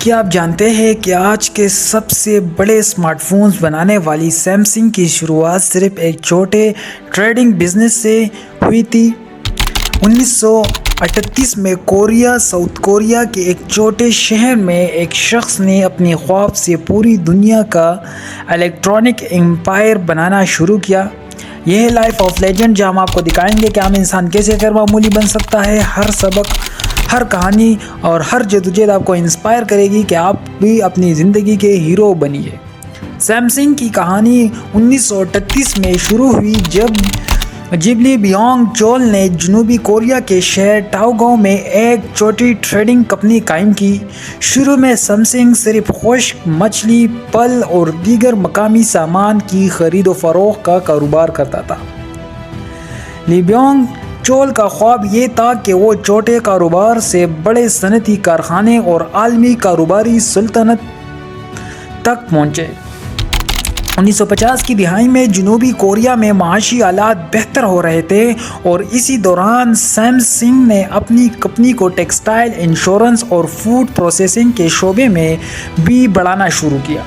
کیا آپ جانتے ہیں کہ آج کے سب سے بڑے اسمارٹ فونز بنانے والی سیمسنگ کی شروعات صرف ایک چھوٹے ٹریڈنگ بزنس سے ہوئی تھی۔ 1938 میں ساؤتھ کوریا کے ایک چھوٹے شہر میں ایک شخص نے اپنے خواب سے پوری دنیا کا الیکٹرانک امپائر بنانا شروع کیا۔ یہ ہے لائف آف لیجنڈ، جہاں ہم آپ کو دکھائیں گے کہ عام انسان کیسے غیر معمولی بن سکتا ہے۔ ہر سبق، ہر کہانی اور ہر جدوجہد آپ کو انسپائر کرے گی کہ آپ بھی اپنی زندگی کے ہیرو بنیے۔ سیمسنگ کی کہانی 1938 میں شروع ہوئی جب جب بیونگ چول نے جنوبی کوریا کے شہر ٹاؤگاؤ میں ایک چھوٹی ٹریڈنگ کمپنی قائم کی۔ شروع میں سیمسنگ صرف خشک مچھلی، پھل اور دیگر مقامی سامان کی خرید و فروخت کا کاروبار کرتا تھا۔ بیونگ چول کا خواب یہ تھا کہ وہ چھوٹے کاروبار سے بڑے صنعتی کارخانے اور عالمی کاروباری سلطنت تک پہنچے۔ 1950 کی دہائی میں جنوبی کوریا میں معاشی حالات بہتر ہو رہے تھے اور اسی دوران سیمسنگ نے اپنی کمپنی کو ٹیکسٹائل، انشورنس اور فوڈ پروسیسنگ کے شعبے میں بھی بڑھانا شروع کیا۔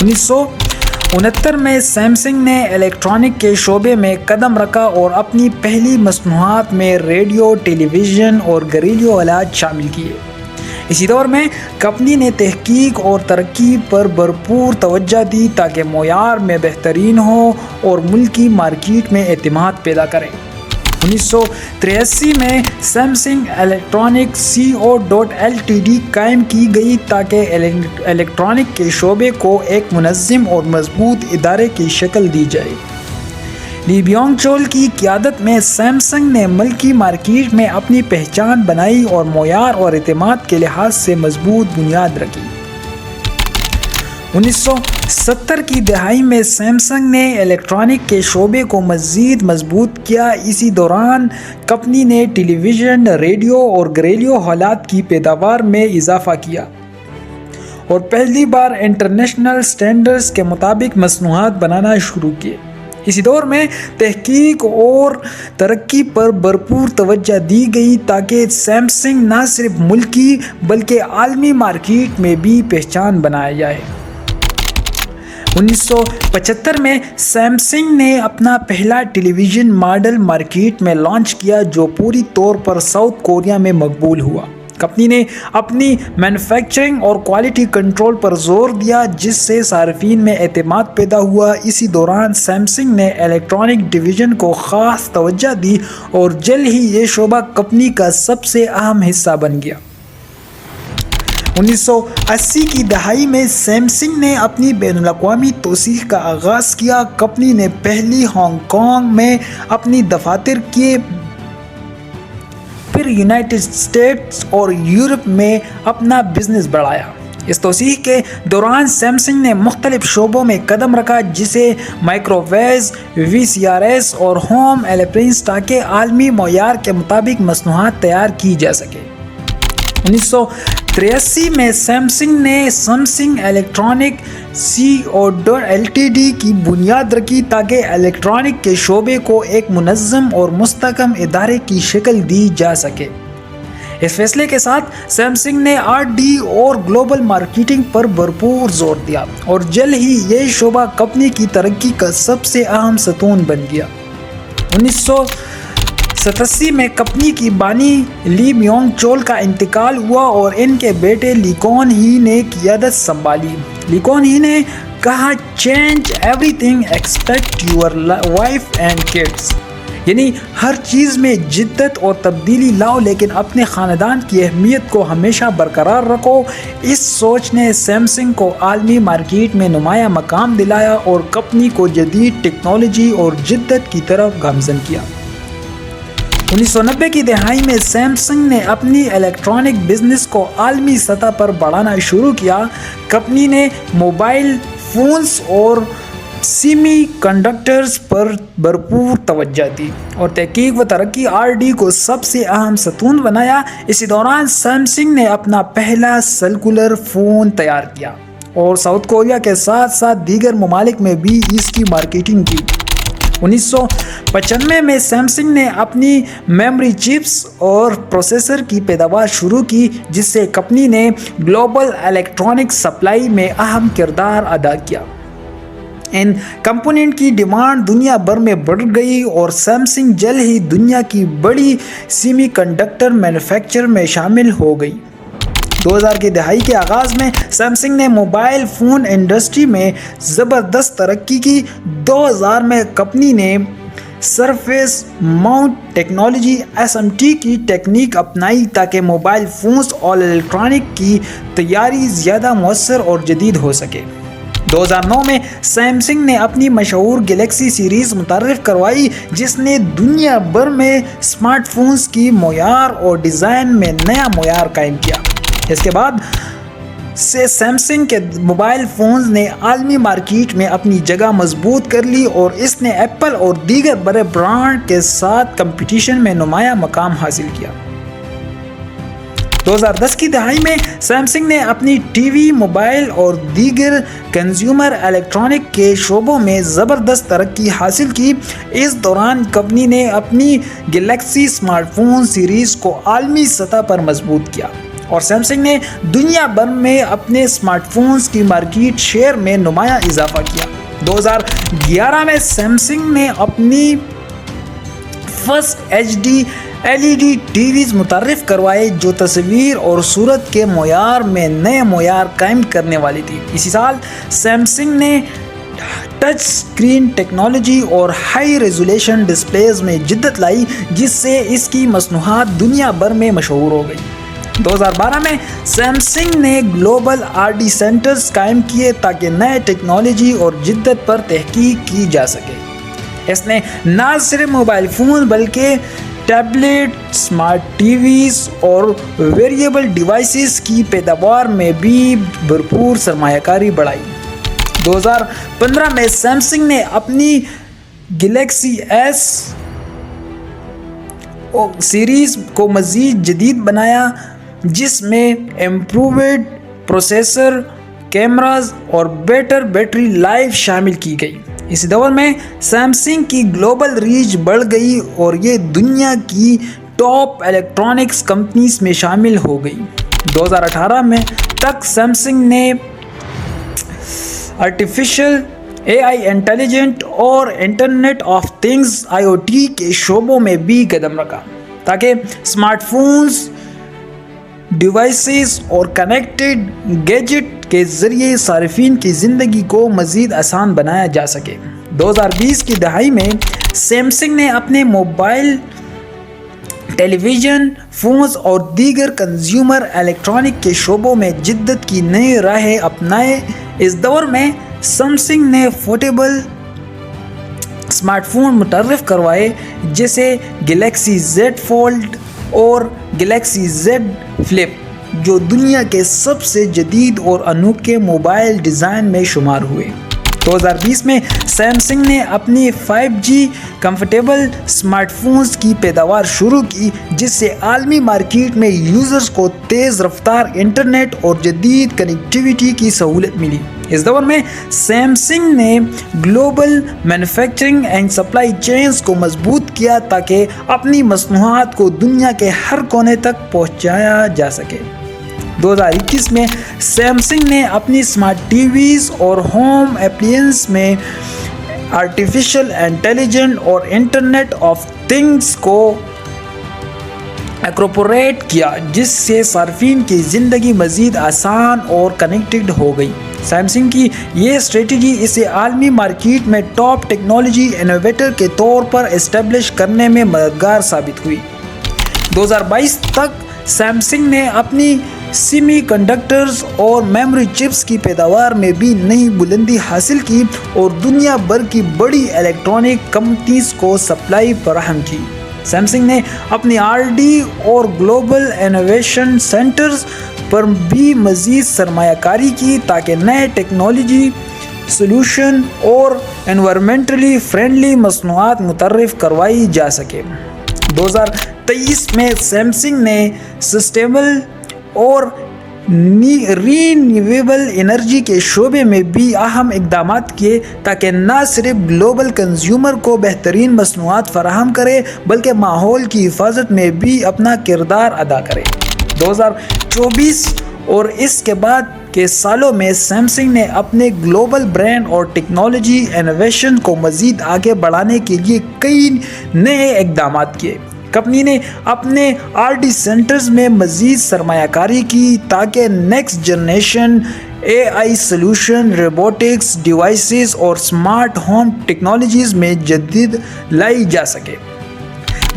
1969 میں سیمسنگ نے الیکٹرانک کے شعبے میں قدم رکھا اور اپنی پہلی مصنوعات میں ریڈیو، ٹیلی ویژن اور گھریلو آلات شامل کیے۔ اسی دور میں کمپنی نے تحقیق اور ترقی پر بھرپور توجہ دی تاکہ معیار میں بہتری ہو اور ملکی مارکیٹ میں اعتماد پیدا کرے۔ 1983 میں سیمسنگ الیکٹرانک Co. Ltd قائم کی گئی تاکہ الیکٹرانک کے شعبے کو ایک منظم اور مضبوط ادارے کی شکل دی جائے۔ بیونگ چول کی قیادت میں سیمسنگ نے ملکی مارکیٹ میں اپنی پہچان بنائی اور معیار اور اعتماد کے لحاظ سے مضبوط بنیاد رکھی۔ 1970 کی دہائی میں سیمسنگ نے الیکٹرانک کے شعبے کو مزید مضبوط کیا۔ اسی دوران کمپنی نے ٹیلی ویژن، ریڈیو اور گھریلو آلات کی پیداوار میں اضافہ کیا اور پہلی بار انٹرنیشنل سٹینڈرڈز کے مطابق مصنوعات بنانا شروع کیے۔ اسی دور میں تحقیق اور ترقی پر بھرپور توجہ دی گئی تاکہ سیمسنگ نہ صرف ملکی بلکہ عالمی مارکیٹ میں بھی پہچان بنایا جائے۔ 1975 میں سیمسنگ نے اپنا پہلا ٹیلی ویژن ماڈل مارکیٹ میں لانچ کیا جو پوری طور پر ساؤتھ کوریا میں مقبول ہوا۔ کمپنی نے اپنی مینوفیکچرنگ اور کوالٹی کنٹرول پر زور دیا جس سے صارفین میں اعتماد پیدا ہوا۔ اسی دوران سیمسنگ نے الیکٹرانک ڈویژن کو خاص توجہ دی اور جلد ہی یہ شعبہ کمپنی کا سب سے اہم حصہ بن گیا۔ 1980 کی دہائی میں سیمسنگ نے اپنی بین الاقوامی توسیع کا آغاز کیا۔ کمپنی نے پہلی ہانگ کانگ میں اپنی دفاتر کیے، پھر یونائٹڈ اسٹیٹس اور یورپ میں اپنا بزنس بڑھایا۔ اس توسیع کے دوران سیمسنگ نے مختلف شعبوں میں قدم رکھا جیسے مائکرو ویوز، VCRs اور ہوم اپلائنس تاکہ عالمی معیار کے مطابق مصنوعات تیار کی جا سکے۔ 1983 میں سیمسنگ نے سیمسنگ الیکٹرانک Co. Ltd کی بنیاد رکھی تاکہ الیکٹرانک کے شعبے کو ایک منظم اور مستحکم ادارے کی شکل دی جا سکے۔ اس فیصلے کے ساتھ سیمسنگ نے R&D اور گلوبل مارکیٹنگ پر بھرپور زور دیا اور جلد ہی یہ شعبہ کمپنی کی ترقی کا سب سے اہم ستون بن گیا۔ 1987 میں کمپنی کی بانی بیونگ چول کا انتقال ہوا اور ان کے بیٹے لیکون ہی نے قیادت سنبھالی۔ لیکون ہی نے کہا، "change every thing expect your wife and kids", یعنی ہر چیز میں جدت اور تبدیلی لاؤ لیکن اپنے خاندان کی اہمیت کو ہمیشہ برقرار رکھو۔ اس سوچ نے سیمسنگ کو عالمی مارکیٹ میں نمایاں مقام دلایا اور کمپنی کو جدید ٹیکنالوجی اور جدت کی طرف گامزن کیا۔ 1990 کی دہائی میں سیمسنگ نے اپنی الیکٹرانک بزنس کو عالمی سطح پر بڑھانا شروع کیا۔ کمپنی نے موبائل فونز اور سیمی کنڈکٹرز پر بھرپور توجہ دی اور تحقیق و ترقی R&D کو سب سے اہم ستون بنایا۔ اسی دوران سیمسنگ نے اپنا پہلا سیلولر فون تیار کیا اور ساؤتھ کوریا کے ساتھ ساتھ دیگر ممالک میں بھی اس کی مارکیٹنگ کی۔ 1995 میں سیمسنگ نے اپنی میموری چپس اور پروسیسر کی پیداوار شروع کی، جس سے کمپنی نے گلوبل الیکٹرانک سپلائی میں اہم کردار ادا کیا۔ ان کمپوننٹ کی ڈیمانڈ دنیا بھر میں بڑھ گئی اور سیمسنگ جلد ہی دنیا کی بڑی سیمی کنڈکٹر مینوفیکچرر میں شامل ہو گئی۔ 2000 کی دہائی کے آغاز میں سیمسنگ نے موبائل فون انڈسٹری میں زبردست ترقی کی۔ 2000 میں کمپنی نے سرفیس ماؤنٹ ٹیکنالوجی (SMT) کی ٹیکنیک اپنائی تاکہ موبائل فونز اور الیکٹرانک کی تیاری زیادہ مؤثر اور جدید ہو سکے۔ 2009 میں سیمسنگ نے اپنی مشہور گلیکسی سیریز متعارف کروائی، جس نے دنیا بھر میں اسمارٹ فونز کی معیار اور ڈیزائن میں نیا معیار قائم کیا۔ اس کے بعد سے سیمسنگ کے موبائل فونز نے عالمی مارکیٹ میں اپنی جگہ مضبوط کر لی اور اس نے ایپل اور دیگر بڑے برانڈ کے ساتھ کمپٹیشن میں نمایاں مقام حاصل کیا۔ 2010 کی دہائی میں سیمسنگ نے اپنی ٹی وی، موبائل اور دیگر کنزیومر الیکٹرانک کے شعبوں میں زبردست ترقی حاصل کی۔ اس دوران کمپنی نے اپنی گلیکسی اسمارٹ فون سیریز کو عالمی سطح پر مضبوط کیا اور سیمسنگ نے دنیا بھر میں اپنے اسمارٹ فونز کی مارکیٹ شیئر میں نمایاں اضافہ کیا۔ 2011 میں سیمسنگ نے اپنی first HD LED T Vs متعارف کروائے جو تصویر اور صورت کے معیار میں نئے معیار قائم کرنے والی تھی۔ اسی سال سیمسنگ نے ٹچ اسکرین ٹیکنالوجی اور ہائی ریزولیشن ڈسپلیز میں جدت لائی، جس سے اس کی مصنوعات دنیا بھر میں مشہور ہو گئی۔ 2012 میں سیمسنگ نے گلوبل R&D سینٹرز قائم کیے تاکہ نئے ٹیکنالوجی اور جدت پر تحقیق کی جا سکے۔ اس نے نہ صرف موبائل فون بلکہ ٹیبلٹ، اسمارٹ ٹی ویز اور ویریبل ڈیوائسز کی پیداوار میں بھی بھرپور سرمایہ کاری بڑھائی۔ 2015 میں سیمسنگ نے اپنی گلیکسی ایس سیریز کو مزید جدید بنایا، جس میں امپرووڈ پروسیسر، کیمراز اور بیٹر بیٹری لائف شامل کی گئی۔ اس دور میں سیمسنگ کی گلوبل ریچ بڑھ گئی اور یہ دنیا کی ٹاپ الیکٹرانکس کمپنیز میں شامل ہو گئی۔ 2018 میں تک سیمسنگ نے آرٹیفیشل AI انٹیلیجنٹ اور انٹرنیٹ آف تھنگز IoT کے شعبوں میں بھی قدم رکھا تاکہ اسمارٹ فونز، ڈیوائسز اور کنیکٹڈ گیجٹ کے ذریعے صارفین کی زندگی کو مزید آسان بنایا جا سکے۔ 2020 کی دہائی میں سیمسنگ نے اپنے موبائل، ٹیلی ویژن، فونز اور دیگر کنزیومر الیکٹرانک کے شعبوں میں جدت کی نئی راہیں اپنائے۔ اس دور میں سیمسنگ نے پورٹیبل اسمارٹ فون متعارف کروائے جیسے گلیکسی Z فولڈ اور گلیکسی Z فلپ، جو دنیا کے سب سے جدید اور انوکھے موبائل ڈیزائن میں شمار ہوئے۔ 2020 میں سیمسنگ نے اپنی 5G کمفرٹیبل اسمارٹ فونز کی پیداوار شروع کی، جس سے عالمی مارکیٹ میں یوزرز کو تیز رفتار انٹرنیٹ اور جدید کنیکٹیویٹی کی سہولت ملی۔ اس دور میں سیمسنگ نے global manufacturing and supply chains کو مضبوط کیا تاکہ اپنی مصنوعات کو دنیا کے ہر کونے تک پہنچایا جا سکے۔ 2021 میں سیمسنگ نے اپنی اسمارٹ ٹی ویز اور ہوم اپلائنس میں آرٹیفیشل انٹیلیجنٹ اور انٹرنیٹ آف تھنگز کو انکارپوریٹ کیا، جس سے صارفین کی زندگی مزید آسان اور کنیکٹڈ ہو گئی۔ سیمسنگ کی یہ اسٹریٹجی اسے عالمی مارکیٹ میں ٹاپ ٹیکنالوجی انوویٹر کے طور پر اسٹیبلش کرنے میں مددگار ثابت ہوئی۔ 2022 تک سیمسنگ نے اپنی سیمی کنڈکٹرز اور میموری چپس کی پیداوار میں بھی نئی بلندی حاصل کی اور دنیا بھر کی بڑی الیکٹرانک کمپنیز کو سپلائی فراہم کی۔ سیمسنگ نے اپنی R&D اور گلوبل انوویشن سینٹرز پر بھی مزید سرمایہ کاری کی تاکہ نئے ٹیکنالوجی سولوشن اور انوائرمنٹلی فرینڈلی مصنوعات متعارف کروائی جا سکے۔ 2023 میں سیمسنگ نے سسٹینیبل اور رینیویبل انرجی کے شعبے میں بھی اہم اقدامات کیے تاکہ نہ صرف گلوبل کنزیومر کو بہترین مصنوعات فراہم کرے بلکہ ماحول کی حفاظت میں بھی اپنا کردار ادا کرے۔ 2024 اور اس کے بعد کے سالوں میں سیمسنگ نے اپنے گلوبل برانڈ اور ٹیکنالوجی انوویشن کو مزید آگے بڑھانے کے لیے کئی نئے اقدامات کیے۔ کمپنی نے اپنے R&D سینٹرز میں مزید سرمایہ کاری کی تاکہ next generation AI solution, robotics devices اور اسمارٹ ہوم ٹیکنالوجیز میں جدید لائی جا سکے۔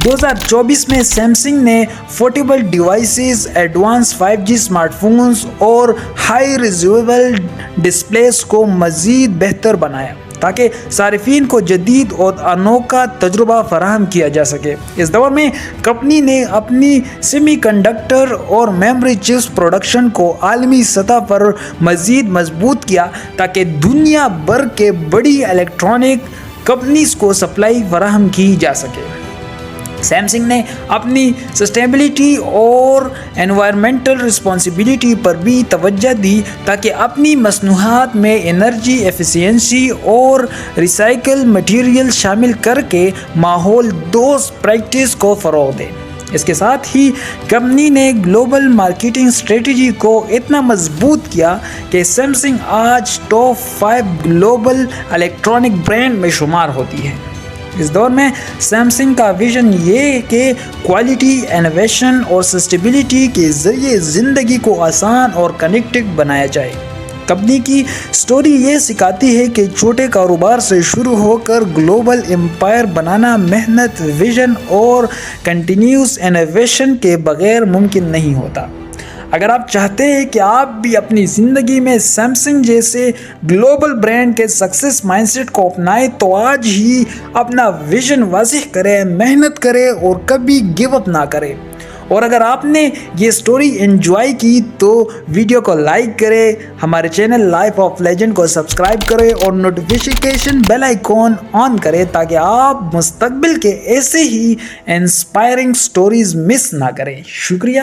2024 میں سیمسنگ نے foldable devices, advance 5G smart phones اور ہائی ریزولوشن ڈسپلیز کو مزید بہتر بنایا تاکہ صارفین کو جدید اور انوکھا تجربہ فراہم کیا جا سکے۔ اس دور میں کمپنی نے اپنی سیمی کنڈکٹر اور میموری چپس پروڈکشن کو عالمی سطح پر مزید مضبوط کیا تاکہ دنیا بھر کے بڑی الیکٹرانک کمپنیز کو سپلائی فراہم کی جا سکے۔ سیمسنگ نے اپنی سسٹینیبلٹی اور انوائرمنٹل رسپانسبلٹی پر بھی توجہ دی تاکہ اپنی مصنوعات میں انرجی ایفیشنسی اور ریسائکل مٹیریل شامل کر کے ماحول دوست پریکٹس کو فروغ دے۔ اس کے ساتھ ہی کمپنی نے گلوبل مارکیٹنگ اسٹریٹجی کو اتنا مضبوط کیا کہ سیمسنگ آج ٹاپ 5 گلوبل الیکٹرانک برانڈ میں شمار ہوتی ہے۔ اس دور میں سیمسنگ کا ویژن یہ ہے کہ کوالٹی، انوویشن اور سسٹینیبلٹی کے ذریعے زندگی کو آسان اور کنیکٹڈ بنایا جائے۔ کمپنی کی سٹوری یہ سکھاتی ہے کہ چھوٹے کاروبار سے شروع ہو کر گلوبل امپائر بنانا محنت، ویژن اور کنٹینیوس انوویشن کے بغیر ممکن نہیں ہوتا۔ اگر آپ چاہتے ہیں کہ آپ بھی اپنی زندگی میں سیمسنگ جیسے گلوبل برانڈ کے سکسیس مائنڈ سیٹ کو اپنائیں تو آج ہی اپنا ویژن واضح کریں، محنت کریں اور کبھی گیو اپ نہ کریں۔ اور اگر آپ نے یہ سٹوری انجوائے کی تو ویڈیو کو لائک کریں، ہمارے چینل لائف آف لیجنڈ کو سبسکرائب کریں اور نوٹیفیکیشن بیل آئیکن آن کریں تاکہ آپ مستقبل کے ایسے ہی انسپائرنگ سٹوریز مس نہ کریں۔ شکریہ۔